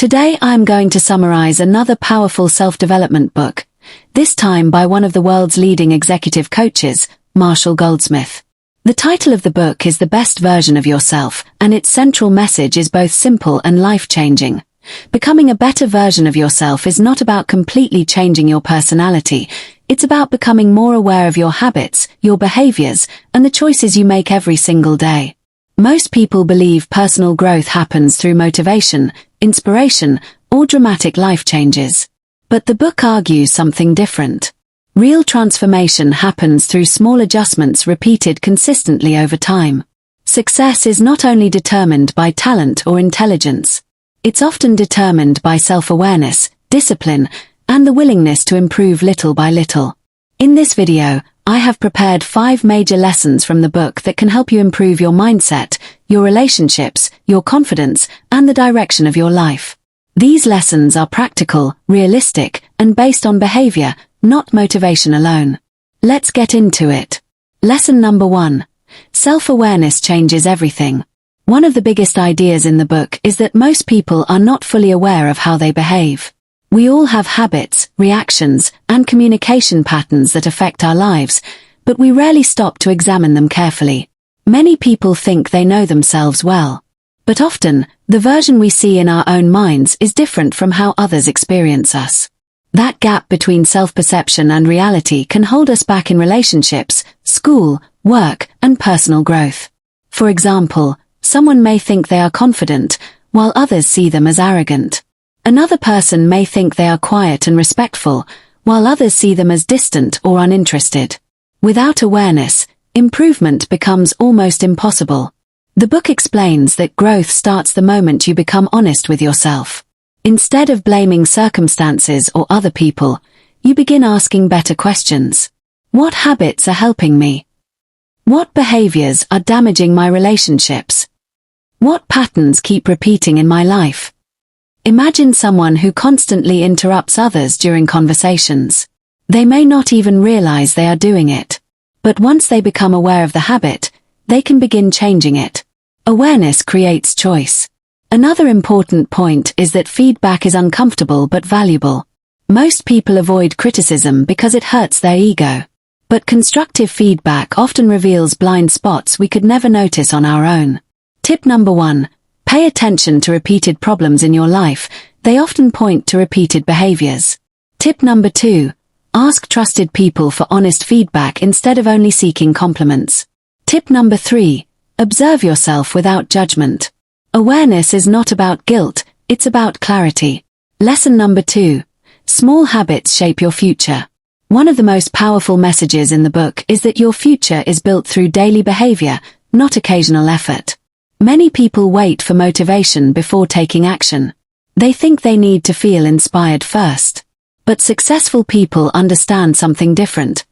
Today I'm going to summarize another powerful self-development book, this time by one of the world's leading executive coaches, Marshall Goldsmith. The title of the book is The Best Version of Yourself, and its central message is both simple and life-changing. Becoming a better version of yourself is not about completely changing your personality. It's about becoming more aware of your habits, your behaviors, and the choices you make every single day. Most people believe personal growth happens through motivation, inspiration, or dramatic life changes. But the book argues something different. Real transformation happens through small adjustments repeated consistently over time. Success is not only determined by talent or intelligence. It's often determined by self-awareness, discipline, and the willingness to improve little by little. In this video, I have prepared 5 major lessons from the book that can help you improve your mindset, your relationships, your confidence, and the direction of your life. These lessons are practical, realistic, and based on behavior, not motivation alone. Let's get into it. Lesson number 1. Self-awareness changes everything. One of the biggest ideas in the book is that most people are not fully aware of how they behave. We all have habits, reactions, and communication patterns that affect our lives, but we rarely stop to examine them carefully. Many people think they know themselves well. But often, the version we see in our own minds is different from how others experience us. That gap between self-perception and reality can hold us back in relationships, school, work, and personal growth. For example, someone may think they are confident, while others see them as arrogant. Another person may think they are quiet and respectful, while others see them as distant or uninterested. Without awareness, improvement becomes almost impossible. The book explains that growth starts the moment you become honest with yourself. Instead of blaming circumstances or other people, you begin asking better questions. What habits are helping me? What behaviors are damaging my relationships? What patterns keep repeating in my life? Imagine someone who constantly interrupts others during conversations. They may not even realize they are doing it. But once they become aware of the habit, they can begin changing it. Awareness creates choice. Another important point is that feedback is uncomfortable but valuable. Most people avoid criticism because it hurts their ego. But constructive feedback often reveals blind spots we could never notice on our own. Tip number 1. Pay attention to repeated problems in your life. They often point to repeated behaviors. Tip number 2. Ask trusted people for honest feedback instead of only seeking compliments. Tip number 3. Observe yourself without judgment. Awareness is not about guilt, it's about clarity. Lesson number 2. Small habits shape your future. One of the most powerful messages in the book is that your future is built through daily behavior, not occasional effort. Many people wait for motivation before taking action. They think they need to feel inspired first. But successful people understand something different.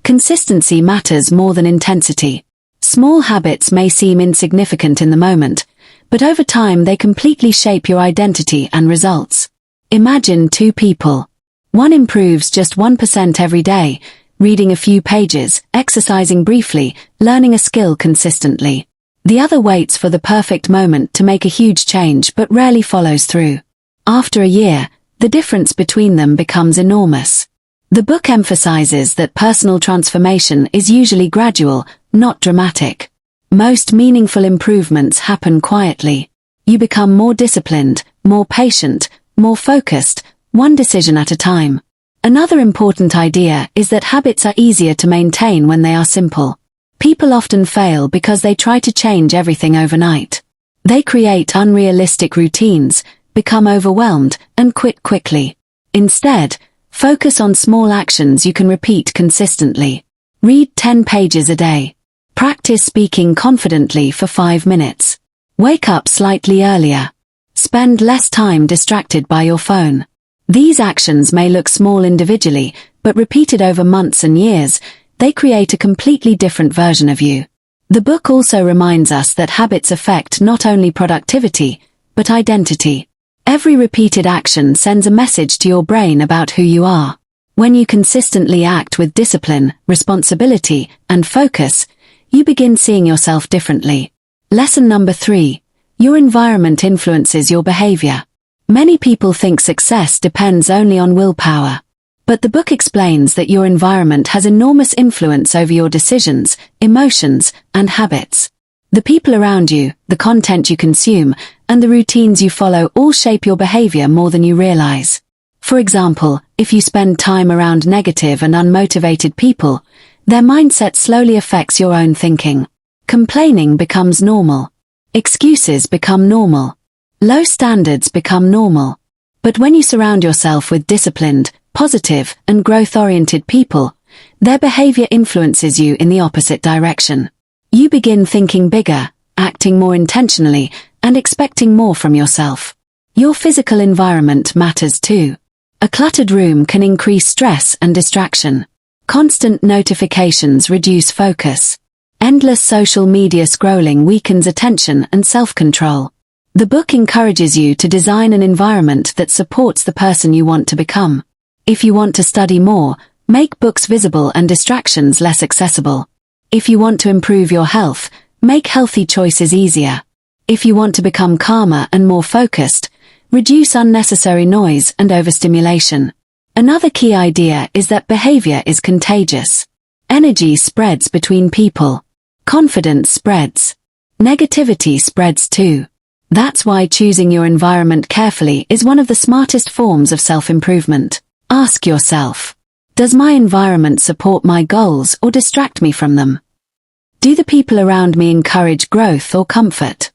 Consistency matters more than intensity. Small habits may seem insignificant in the moment, but over time they completely shape your identity and results. Imagine 2 people. One improves just 1% every day, reading a few pages, exercising briefly, learning a skill consistently. The other waits for the perfect moment to make a huge change but rarely follows through. After a year, the difference between them becomes enormous. The book emphasizes that personal transformation is usually gradual, not dramatic. Most meaningful improvements happen quietly. You become more disciplined, more patient, more focused, one decision at a time. Another important idea is that habits are easier to maintain when they are simple. People often fail because they try to change everything overnight. They create unrealistic routines, become overwhelmed, and quit quickly. Instead, focus on small actions you can repeat consistently. Read 10 pages a day. Practice speaking confidently for 5 minutes. Wake up slightly earlier. Spend less time distracted by your phone. These actions may look small individually, but repeated over months and years, they create a completely different version of you. The book also reminds us that habits affect not only productivity, but identity. Every repeated action sends a message to your brain about who you are. When you consistently act with discipline, responsibility, and focus, you begin seeing yourself differently. Lesson number 3. Your environment influences your behavior. Many people think success depends only on willpower. But the book explains that your environment has enormous influence over your decisions, emotions, and habits. The people around you, the content you consume, and the routines you follow all shape your behavior more than you realize. For example, if you spend time around negative and unmotivated people, their mindset slowly affects your own thinking. Complaining becomes normal. Excuses become normal. Low standards become normal. But when you surround yourself with disciplined, positive, and growth-oriented people, their behavior influences you in the opposite direction. You begin thinking bigger, acting more intentionally, and expecting more from yourself. Your physical environment matters too. A cluttered room can increase stress and distraction. Constant notifications reduce focus. Endless social media scrolling weakens attention and self-control. The book encourages you to design an environment that supports the person you want to become. If you want to study more, make books visible and distractions less accessible. If you want to improve your health, make healthy choices easier. If you want to become calmer and more focused, reduce unnecessary noise and overstimulation. Another key idea is that behavior is contagious. Energy spreads between people. Confidence spreads. Negativity spreads too. That's why choosing your environment carefully is one of the smartest forms of self-improvement. Ask yourself, does my environment support my goals or distract me from them? Do the people around me encourage growth or comfort?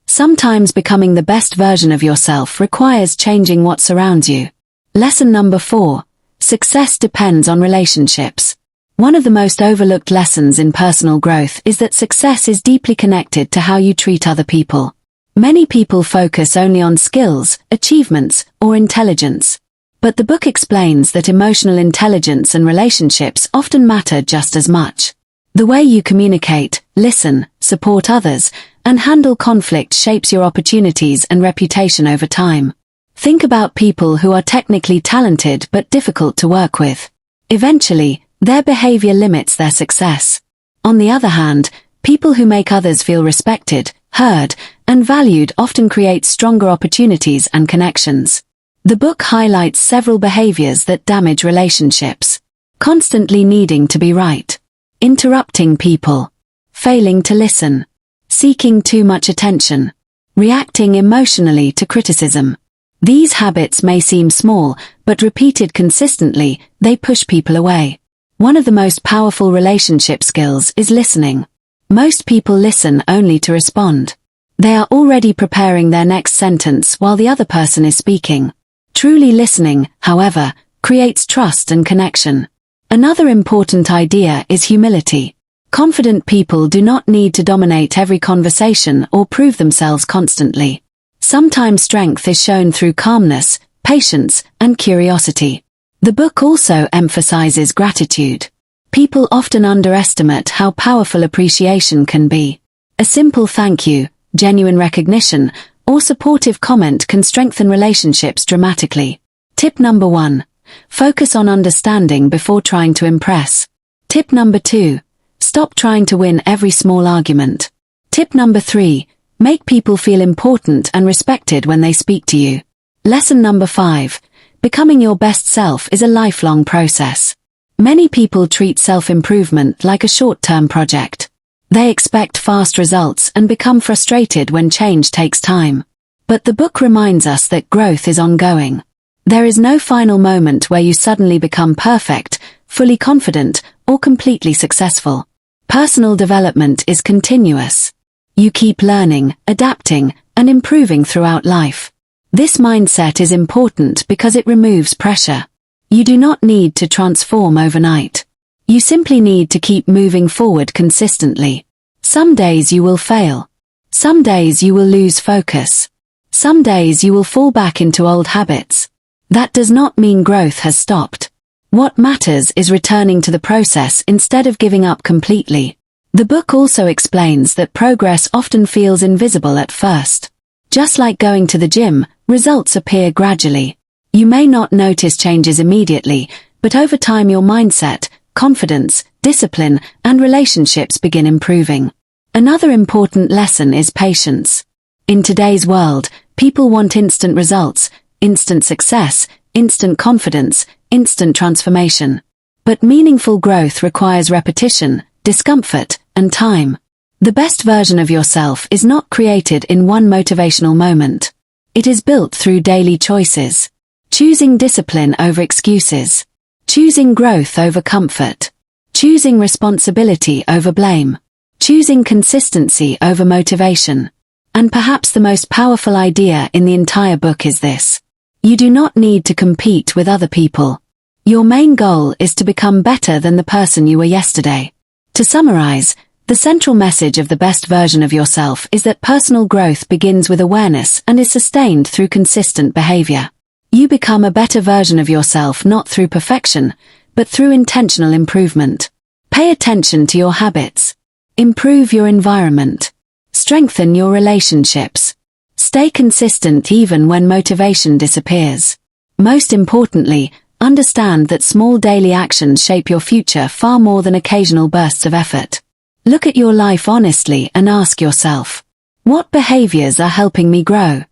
Sometimes becoming the best version of yourself requires changing what surrounds you. Lesson number 4. Success depends on relationships. One of the most overlooked lessons in personal growth is that success is deeply connected to how you treat other people. Many people focus only on skills, achievements, or intelligence. But the book explains that emotional intelligence and relationships often matter just as much. The way you communicate, listen, support others, and handle conflict shapes your opportunities and reputation over time. Think about people who are technically talented but difficult to work with. Eventually, their behavior limits their success. On the other hand, people who make others feel respected, heard, and valued often create stronger opportunities and connections. The book highlights several behaviors that damage relationships. Constantly needing to be right. Interrupting people. Failing to listen. Seeking too much attention. Reacting emotionally to criticism. These habits may seem small, but repeated consistently, they push people away. One of the most powerful relationship skills is listening. Most people listen only to respond. They are already preparing their next sentence while the other person is speaking. Truly listening, however, creates trust and connection. Another important idea is humility. Confident people do not need to dominate every conversation or prove themselves constantly. Sometimes strength is shown through calmness, patience, and curiosity. The book also emphasizes gratitude. People often underestimate how powerful appreciation can be. A simple thank you, genuine recognition, or supportive comment can strengthen relationships dramatically. Tip number 1. Focus on understanding before trying to impress. Tip number 2. Stop trying to win every small argument. Tip number 3. Make people feel important and respected when they speak to you. Lesson number 5. Becoming your best self is a lifelong process. Many people treat self-improvement like a short-term project. They expect fast results and become frustrated when change takes time. But the book reminds us that growth is ongoing. There is no final moment where you suddenly become perfect, fully confident, or completely successful. Personal development is continuous. You keep learning, adapting, and improving throughout life. This mindset is important because it removes pressure. You do not need to transform overnight. You simply need to keep moving forward consistently. Some days you will fail. Some days you will lose focus. Some days you will fall back into old habits. That does not mean growth has stopped. What matters is returning to the process instead of giving up completely. The book also explains that progress often feels invisible at first. Just like going to the gym, results appear gradually. You may not notice changes immediately, but over time your mindset, confidence, discipline, and relationships begin improving. Another important lesson is patience. In today's world, People want instant results, instant success, instant confidence, instant transformation. But meaningful growth requires repetition, discomfort, and time. The best version of yourself is not created in one motivational moment. It is built through daily choices. Choosing discipline over excuses. Choosing growth over comfort. Choosing responsibility over blame. Choosing consistency over motivation. And perhaps the most powerful idea in the entire book is this. You do not need to compete with other people. Your main goal is to become better than the person you were yesterday. To summarize, the central message of the best version of yourself is that personal growth begins with awareness and is sustained through consistent behavior. You become a better version of yourself not through perfection, but through intentional improvement. Pay attention to your habits. Improve your environment. Strengthen your relationships. Stay consistent even when motivation disappears. Most importantly, understand that small daily actions shape your future far more than occasional bursts of effort. Look at your life honestly and ask yourself, what behaviors are helping me grow?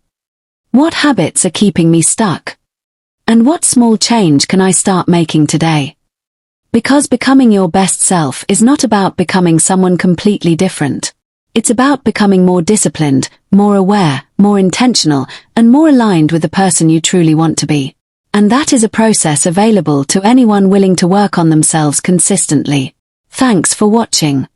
What habits are keeping me stuck? And what small change can I start making today? Because becoming your best self is not about becoming someone completely different. It's about becoming more disciplined, more aware, more intentional, and more aligned with the person you truly want to be. And that is a process available to anyone willing to work on themselves consistently. Thanks for watching.